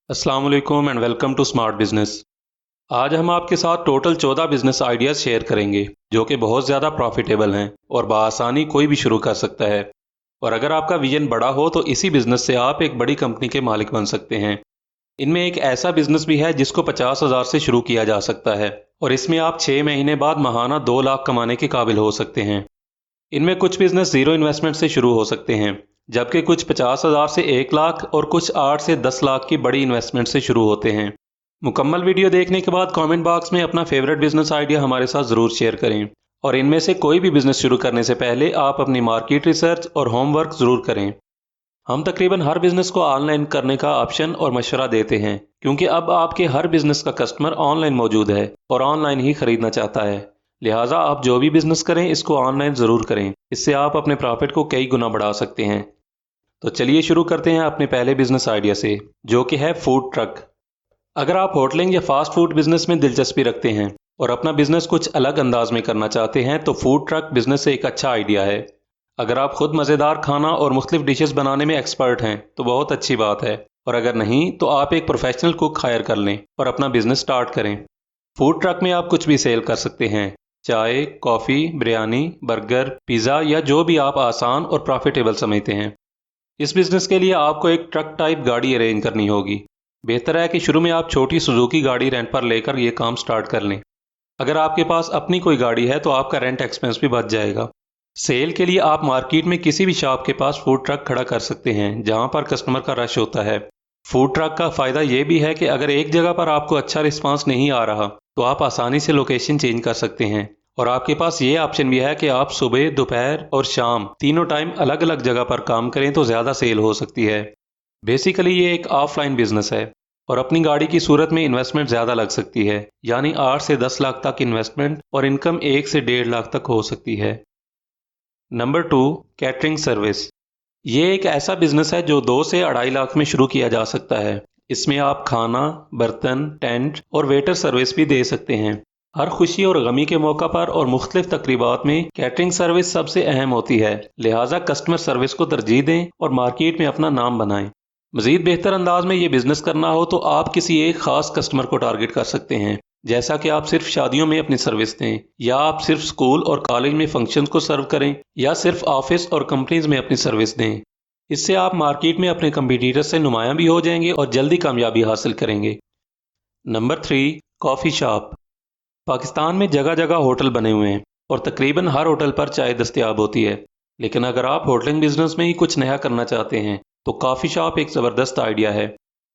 अस्सलाम वालेकुम and welcome to smart business. आज हम आपके साथ टोटल 14 बिजनेस आइडियाज़ शेयर करेंगे जो कि बहुत ज़्यादा प्रॉफिटेबल हैं और बआसानी कोई भी शुरू कर सकता है। और अगर आपका विजन बड़ा हो तो इसी बिजनेस से आप एक बड़ी कंपनी के मालिक बन सकते हैं। इनमें एक ऐसा बिजनेस भी है जिसको 50,000 से शुरू किया जा सकता है और इसमें आप 6 महीने बाद माहाना 2 लाख कमाने के काबिल हो सकते हैं। इनमें कुछ बिजनेस ज़ीरो इन्वेस्टमेंट से शुरू हो सकते हैं, जबकि कुछ 50,000 से 1 लाख और कुछ 8 से 10 लाख की बड़ी इन्वेस्टमेंट से शुरू होते हैं। मुकम्मल वीडियो देखने के बाद कमेंट बॉक्स में अपना फेवरेट बिजनेस आइडिया हमारे साथ ज़रूर शेयर करें और इनमें से कोई भी बिजनेस शुरू करने से पहले आप अपनी मार्केट रिसर्च और होमवर्क ज़रूर करें। हम तकरीबन हर बिजनेस को ऑनलाइन करने का ऑप्शन और मशवरा देते हैं, क्योंकि अब आपके हर बिजनेस का कस्टमर ऑनलाइन मौजूद है और ऑनलाइन ही खरीदना चाहता है। लिहाजा आप जो भी बिजनेस करें इसको ऑनलाइन ज़रूर करें, इससे आप अपने प्रॉफिट को कई गुना बढ़ा सकते हैं। तो चलिए शुरू करते हैं अपने पहले बिजनेस आइडिया से, जो कि है फूड ट्रक। अगर आप होटलिंग या फास्ट फूड बिजनेस में दिलचस्पी रखते हैं और अपना बिजनेस कुछ अलग अंदाज में करना चाहते हैं तो फूड ट्रक बिजनेस एक अच्छा आइडिया है। अगर आप खुद मज़ेदार खाना और मुख्तलिफ डिशेस बनाने में एक्सपर्ट हैं तो बहुत अच्छी बात है, और अगर नहीं तो आप एक प्रोफेशनल कुक हायर कर लें और अपना बिजनेस स्टार्ट करें। फूड ट्रक में आप कुछ भी सेल कर सकते हैं, चाय, कॉफ़ी, बिरयानी, बर्गर, पिज़्ज़ा या जो भी आप आसान और प्रॉफिटेबल समझते हैं। इस बिज़नेस के लिए आपको एक ट्रक टाइप गाड़ी अरेंज करनी होगी। बेहतर है कि शुरू में आप छोटी सुजुकी गाड़ी रेंट पर लेकर ये काम स्टार्ट कर लें। अगर आपके पास अपनी कोई गाड़ी है तो आपका रेंट एक्सपेंस भी बच जाएगा। सेल के लिए आप मार्केट में किसी भी शॉप के पास फूड ट्रक खड़ा कर सकते हैं जहां पर कस्टमर का रश होता है। फूड ट्रक का फ़ायदा ये भी है कि अगर एक जगह पर आपको अच्छा रिस्पांस नहीं आ रहा तो आप आसानी से लोकेशन चेंज कर सकते हैं, और आपके पास ये ऑप्शन भी है कि आप सुबह, दोपहर और शाम तीनों टाइम अलग अलग जगह पर काम करें तो ज़्यादा सेल हो सकती है। बेसिकली ये एक ऑफलाइन बिजनेस है और अपनी गाड़ी की सूरत में इन्वेस्टमेंट ज़्यादा लग सकती है, यानी 8 से 10 लाख तक इन्वेस्टमेंट और इनकम 1 से 1.5 लाख तक हो सकती है। Number 2, catering service. ये एक ऐसा बिजनेस है जो 2 से 2.5 लाख में शुरू किया जा सकता है। इसमें आप खाना, बर्तन, टेंट और वेटर सर्विस भी दे सकते हैं। हर खुशी और गमी के मौका पर और मुख्तलिफ तकरीबात में कैटरिंग सर्विस सबसे अहम होती है, लिहाजा कस्टमर सर्विस को तरजीह दें और मार्केट में अपना नाम बनाएं। मज़ीद बेहतर अंदाज में ये बिजनेस करना हो तो आप किसी एक ख़ास कस्टमर को टारगेट कर सकते हैं, जैसा कि आप सिर्फ शादियों में अपनी सर्विस दें, या आप सिर्फ स्कूल और कॉलेज में फंक्शंस को सर्व करें, या सिर्फ ऑफिस और कंपनीज में अपनी सर्विस दें। इससे आप मार्केट में अपने कंपीटिटर से नुमायां भी हो जाएंगे और जल्दी कामयाबी हासिल करेंगे। Number 3, coffee shop. पाकिस्तान में जगह जगह होटल बने हुए हैं और तकरीबन हर होटल पर चाय दस्तयाब होती है, लेकिन अगर आप होटलिंग बिजनेस में ही कुछ नया करना चाहते हैं तो कॉफ़ी शॉप एक ज़बरदस्त आइडिया है।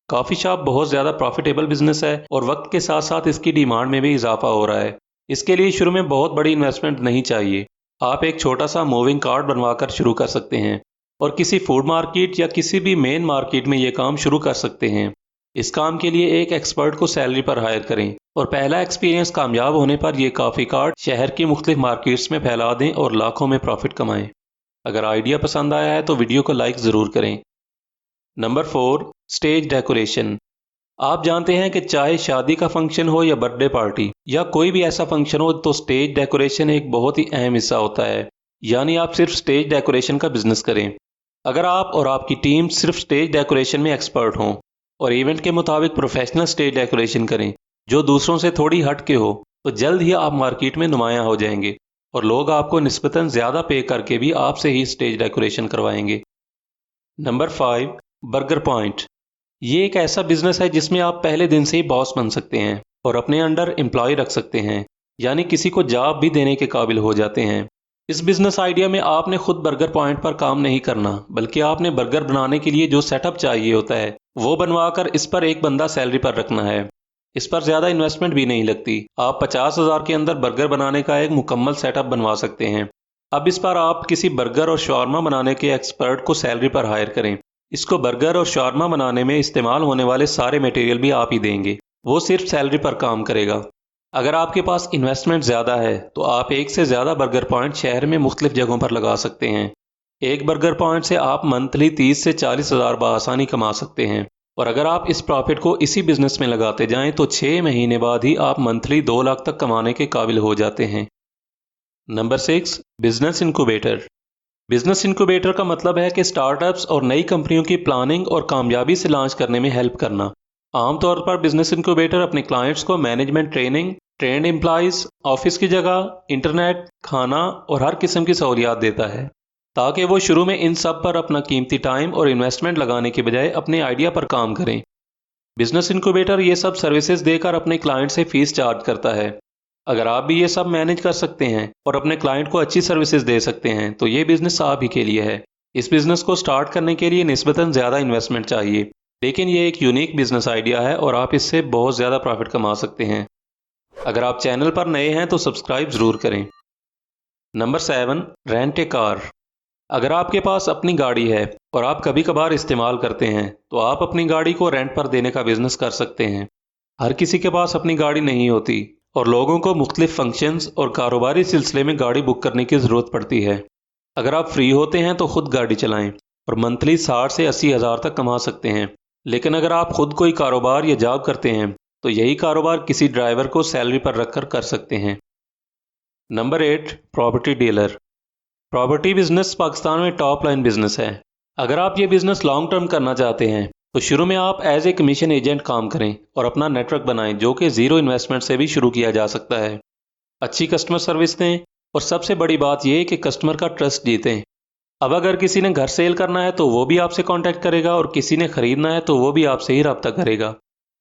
कॉफ़ी शॉप बहुत ज़्यादा प्रॉफिटेबल बिजनेस है और वक्त के साथ साथ इसकी डिमांड में भी इजाफा हो रहा है। इसके लिए शुरू में बहुत बड़ी इन्वेस्टमेंट नहीं चाहिए। आप एक छोटा सा मूविंग कार्ट बनवाकर शुरू कर सकते हैं और किसी फूड मार्केट या किसी भी मेन मार्केट में ये काम शुरू कर सकते हैं। इस काम के लिए एक एक्सपर्ट को सैलरी पर हायर करें और पहला एक्सपीरियंस कामयाब होने पर यह कॉफ़ी कार्ट शहर की मुख्तलिफ मार्केट्स में फैला दें और लाखों में प्रॉफिट कमाएं। अगर आइडिया पसंद आया है तो वीडियो को लाइक ज़रूर करें। Number 4, stage decoration. आप जानते हैं कि चाहे शादी का फंक्शन हो या बर्थडे पार्टी या कोई भी ऐसा फंक्शन हो तो स्टेज डेकोरेशन एक बहुत ही अहम हिस्सा होता है, यानी आप सिर्फ स्टेज डेकोरेशन का बिजनेस करें। अगर आप और आपकी टीम सिर्फ स्टेज डेकोरेशन में एक्सपर्ट हों और इवेंट के मुताबिक प्रोफेशनल स्टेज डेकोरेशन करें जो दूसरों से थोड़ी हट के हो, तो जल्द ही आप मार्केट में नुमायां हो जाएंगे और लोग आपको निस्बतन ज़्यादा पे करके भी आपसे ही स्टेज डेकोरेशन करवाएंगे। Number 5, burger point. ये एक ऐसा बिजनेस है जिसमें आप पहले दिन से ही बॉस बन सकते हैं और अपने अंडर एम्प्लॉय रख सकते हैं, यानी किसी को जॉब भी देने के काबिल हो जाते हैं। इस बिजनेस आइडिया में आपने खुद बर्गर पॉइंट पर काम नहीं करना, बल्कि आपने बर्गर बनाने के लिए जो सेटअप चाहिए होता है वो बनवाकर इस पर एक बंदा सैलरी पर रखना है। इस पर ज़्यादा इन्वेस्टमेंट भी नहीं लगती। आप 50,000 के अंदर बर्गर बनाने का एक मुकम्मल सेटअप बनवा सकते हैं। अब इस पर आप किसी बर्गर और शॉर्मा बनाने के एक्सपर्ट को सैलरी पर हायर करें। इसको बर्गर और शॉर्मा बनाने में इस्तेमाल होने वाले सारे मटेरियल भी आप ही देंगे, वो सिर्फ सैलरी पर काम करेगा। अगर आपके पास इन्वेस्टमेंट ज़्यादा है तो आप एक से ज़्यादा बर्गर पॉइंट शहर में मुख्तलिफ जगहों पर लगा सकते हैं। एक बर्गर पॉइंट से आप मंथली 30 से 40,000 बआसानी कमा सकते हैं, और अगर आप इस प्रॉफिट को इसी बिजनेस में लगाते जाएं तो 6 महीने बाद ही आप मंथली 2 लाख तक कमाने के काबिल हो जाते हैं। Number 6, business incubator. Business incubator का मतलब है कि स्टार्टअप्स और नई कंपनियों की प्लानिंग और कामयाबी से लॉन्च करने में हेल्प करना। आमतौर पर बिजनेस इंक्यूबेटर अपने क्लाइंट्स को management training, trend employees, office की जगह, इंटरनेट, खाना और हर किस्म की सहूलियात देता है, ताकि वो शुरू में इन सब पर अपना कीमती टाइम और इन्वेस्टमेंट लगाने के बजाय अपने आइडिया पर काम करें। बिजनेस इंक्यूबेटर ये सब सर्विसेज देकर अपने क्लाइंट से फीस चार्ज करता है। अगर आप भी ये सब मैनेज कर सकते हैं और अपने क्लाइंट को अच्छी सर्विसेज दे सकते हैं तो ये बिजनेस आप ही के लिए है। इस बिजनेस को स्टार्ट करने के लिए निस्बतन ज़्यादा इन्वेस्टमेंट चाहिए, लेकिन ये एक यूनिक बिजनेस आइडिया है और आप इससे बहुत ज़्यादा प्रॉफिट कमा सकते हैं। अगर आप चैनल पर नए हैं तो सब्सक्राइब ज़रूर करें। Number 7, rent a car. अगर आपके पास अपनी गाड़ी है और आप कभी कभार इस्तेमाल करते हैं तो आप अपनी गाड़ी को रेंट पर देने का बिजनेस कर सकते हैं। हर किसी के पास अपनी गाड़ी नहीं होती और लोगों को मुख्तलिफ फंक्शंस और कारोबारी सिलसिले में गाड़ी बुक करने की ज़रूरत पड़ती है। अगर आप फ्री होते हैं तो खुद गाड़ी चलाएं और मंथली 60 से 80 हज़ार तक कमा सकते हैं। लेकिन अगर आप खुद कोई कारोबार या जॉब करते हैं तो यही कारोबार किसी ड्राइवर को सैलरी पर रखकर कर सकते हैं। Number 8, property dealer. Property business Pakistan में टॉप लाइन बिजनेस है। अगर आप ये बिजनेस लॉन्ग टर्म करना चाहते हैं तो शुरू में आप एज ए कमीशन एजेंट काम करें और अपना नेटवर्क बनाएं, जो कि ज़ीरो इन्वेस्टमेंट से भी शुरू किया जा सकता है। अच्छी कस्टमर सर्विस दें और सबसे बड़ी बात यह कि कस्टमर का ट्रस्ट जीतें। अब अगर किसी ने घर सेल करना है तो वो भी आपसे कांटेक्ट करेगा और किसी ने ख़रीदना है तो वो भी आपसे ही रब्ता करेगा।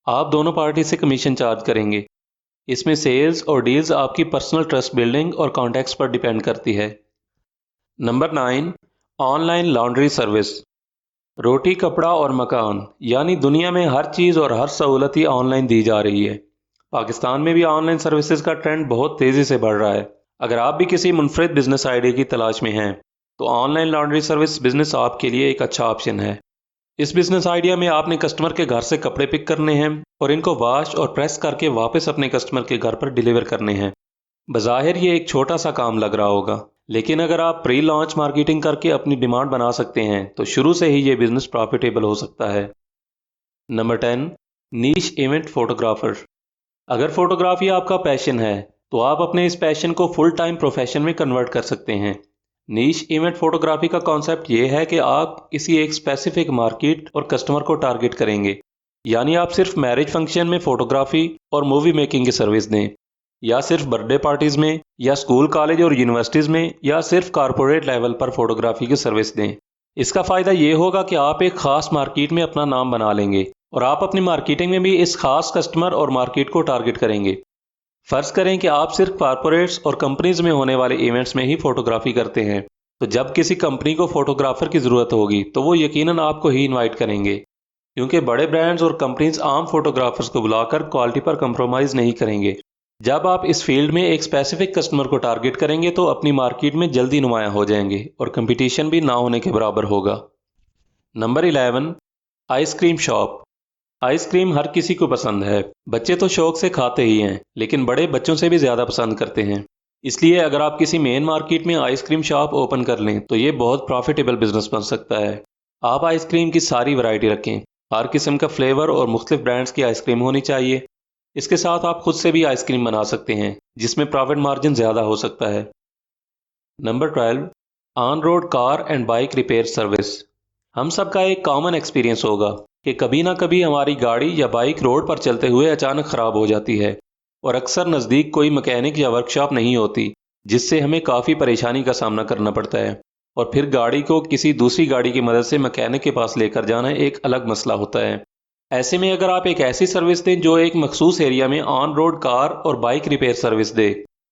आप दोनों पार्टी से कमीशन चार्ज करेंगे। इसमें सेल्स और डील्स आपकी पर्सनल ट्रस्ट बिल्डिंग और कॉन्टैक्ट्स पर डिपेंड करती है। Number 9, online laundry service. रोटी, कपड़ा और मकान, यानी दुनिया में हर चीज़ और हर सहूलत ही ऑनलाइन दी जा रही है। पाकिस्तान में भी ऑनलाइन सर्विसेज का ट्रेंड बहुत तेज़ी से बढ़ रहा है। अगर आप भी किसी मुनफरिद बिजनेस आइडिया की तलाश में हैं तो ऑनलाइन लॉन्ड्री सर्विस बिजनेस आपके लिए एक अच्छा ऑप्शन है। इस बिजनेस आइडिया में आपने कस्टमर के घर से कपड़े पिक करने हैं और इनको वॉश और प्रेस करके वापस अपने कस्टमर के घर पर डिलीवर करने हैं। बज़ाहिर ये एक छोटा सा काम लग रहा होगा, लेकिन अगर आप प्री लॉन्च मार्केटिंग करके अपनी डिमांड बना सकते हैं तो शुरू से ही ये बिजनेस प्रॉफिटेबल हो सकता है। नंबर 10, नीश इवेंट फोटोग्राफर। अगर फोटोग्राफी आपका पैशन है तो आप अपने इस पैशन को फुल टाइम प्रोफेशन में कन्वर्ट कर सकते हैं। नीश इवेंट फोटोग्राफी का कॉन्सेप्ट ये है कि आप किसी एक स्पेसिफिक मार्केट और कस्टमर को टारगेट करेंगे, यानी आप सिर्फ मैरिज फंक्शन में फ़ोटोग्राफी और मूवी मेकिंग की सर्विस दें, या सिर्फ बर्थडे पार्टीज़ में, या स्कूल, कॉलेज और यूनिवर्सिटीज़ में, या सिर्फ कॉरपोरेट लेवल पर फोटोग्राफी की सर्विस दें। इसका फ़ायदा ये होगा कि आप एक ख़ास मार्केट में अपना नाम बना लेंगे और आप अपनी मार्केटिंग में भी इस खास कस्टमर और मार्केट को टारगेट करेंगे। फ़र्ज़ करें कि आप सिर्फ कॉरपोरेट्स और कंपनीज़ में होने वाले इवेंट्स में ही फ़ोटोग्राफी करते हैं, तो जब किसी कंपनी को फ़ोटोग्राफ़र की ज़रूरत होगी तो वो यकीनन आपको ही इनवाइट करेंगे, क्योंकि बड़े ब्रांड्स और कंपनीज आम फोटोग्राफर्स को बुलाकर क्वालिटी पर कंप्रोमाइज़ नहीं करेंगे। जब आप इस फील्ड में एक स्पेसिफिक कस्टमर को टारगेट करेंगे तो अपनी मार्केट में जल्दी नुमायां हो जाएंगे और कंपटीशन भी ना होने के बराबर होगा। Number 11, ice cream shop. आइसक्रीम हर किसी को पसंद है। बच्चे तो शौक से खाते ही हैं, लेकिन बड़े बच्चों से भी ज़्यादा पसंद करते हैं। इसलिए अगर आप किसी मेन मार्केट में आइसक्रीम शॉप ओपन कर लें तो ये बहुत प्रॉफिटेबल बिजनेस बन सकता है। आप आइसक्रीम की सारी वैरायटी रखें, हर किस्म का फ्लेवर और मुख्तलिफ ब्रांड्स की आइसक्रीम होनी चाहिए। इसके साथ आप खुद से भी आइसक्रीम बना सकते हैं, जिसमें प्रॉफिट मार्जिन ज़्यादा हो सकता है। Number 12, on road car and bike repair service. हम सबका एक कॉमन एक्सपीरियंस होगा कि कभी ना कभी हमारी गाड़ी या बाइक रोड पर चलते हुए अचानक ख़राब हो जाती है और अक्सर नज़दीक कोई मैकेनिक या वर्कशॉप नहीं होती, जिससे हमें काफ़ी परेशानी का सामना करना पड़ता है और फिर गाड़ी को किसी दूसरी गाड़ी की मदद से मैकेनिक के पास लेकर जाना एक अलग मसला होता है। ऐसे में अगर आप एक ऐसी सर्विस दें जो एक मखसूस एरिया में ऑन रोड कार और बाइक रिपेयर सर्विस दे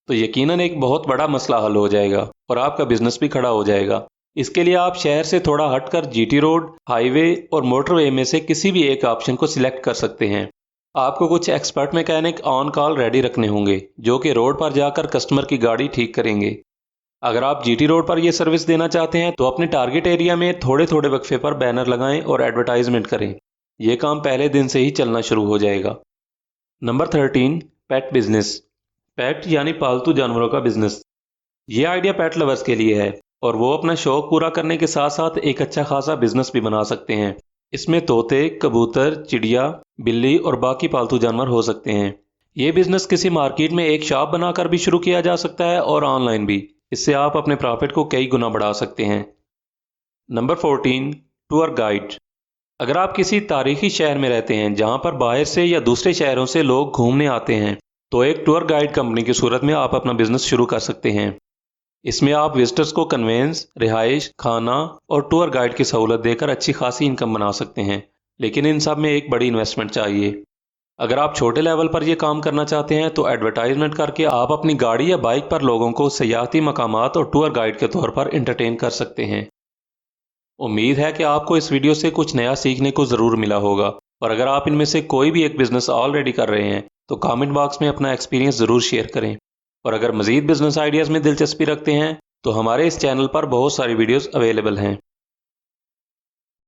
तो यकीनन एक बहुत बड़ा मसला हल हो जाएगा और आपका बिजनेस भी खड़ा हो जाएगा। इसके लिए आप शहर से थोड़ा हटकर जीटी रोड, हाईवे और मोटरवे में से किसी भी एक ऑप्शन को सिलेक्ट कर सकते हैं। आपको कुछ expert mechanic on call ready रखने होंगे जो कि रोड पर जाकर कस्टमर की गाड़ी ठीक करेंगे। अगर आप जीटी रोड पर यह सर्विस देना चाहते हैं तो अपने टारगेट एरिया में थोड़े थोड़े वक्फे पर बैनर लगाएं और एडवर्टाइजमेंट करें। यह काम पहले दिन से ही चलना शुरू हो जाएगा। नंबर 13, पेट बिजनेस। पेट यानी पालतू जानवरों का बिजनेस। ये आइडिया पेट लवर्स के लिए है और वो अपना शौक पूरा करने के साथ साथ एक अच्छा खासा बिजनेस भी बना सकते हैं। इसमें तोते, कबूतर, चिड़िया, बिल्ली और बाकी पालतू जानवर हो सकते हैं। ये बिजनेस किसी मार्केट में एक शॉप बनाकर भी शुरू किया जा सकता है और ऑनलाइन भी। इससे आप अपने प्रॉफिट को कई गुना बढ़ा सकते हैं। Number 14, tour guide. अगर आप किसी तारीखी शहर में रहते हैं जहां पर बाहर से या दूसरे शहरों से लोग घूमने आते हैं, तो एक टूर गाइड कंपनी की सूरत में आप अपना बिजनेस शुरू कर सकते हैं। इसमें आप विजिटर्स को कन्वेंस, रिहाइश, खाना और टूर गाइड की सहूलत देकर अच्छी खासी इनकम बना सकते हैं, लेकिन इन सब में एक बड़ी इन्वेस्टमेंट चाहिए। अगर आप छोटे लेवल पर यह काम करना चाहते हैं तो एडवर्टाइजमेंट करके आप अपनी गाड़ी या बाइक पर लोगों को सियाहती मकामात और टूर गाइड के तौर पर एंटरटेन कर सकते हैं। उम्मीद है कि आपको इस वीडियो से कुछ नया सीखने को ज़रूर मिला होगा, और अगर आप इनमें से कोई भी एक बिज़नेस ऑलरेडी कर रहे हैं तो कमेंट बॉक्स में अपना एक्सपीरियंस ज़रूर शेयर करें। और अगर मज़ीद बिज़नेस आइडियाज़ में दिलचस्पी रखते हैं तो हमारे इस चैनल पर बहुत सारी वीडियोस अवेलेबल हैं।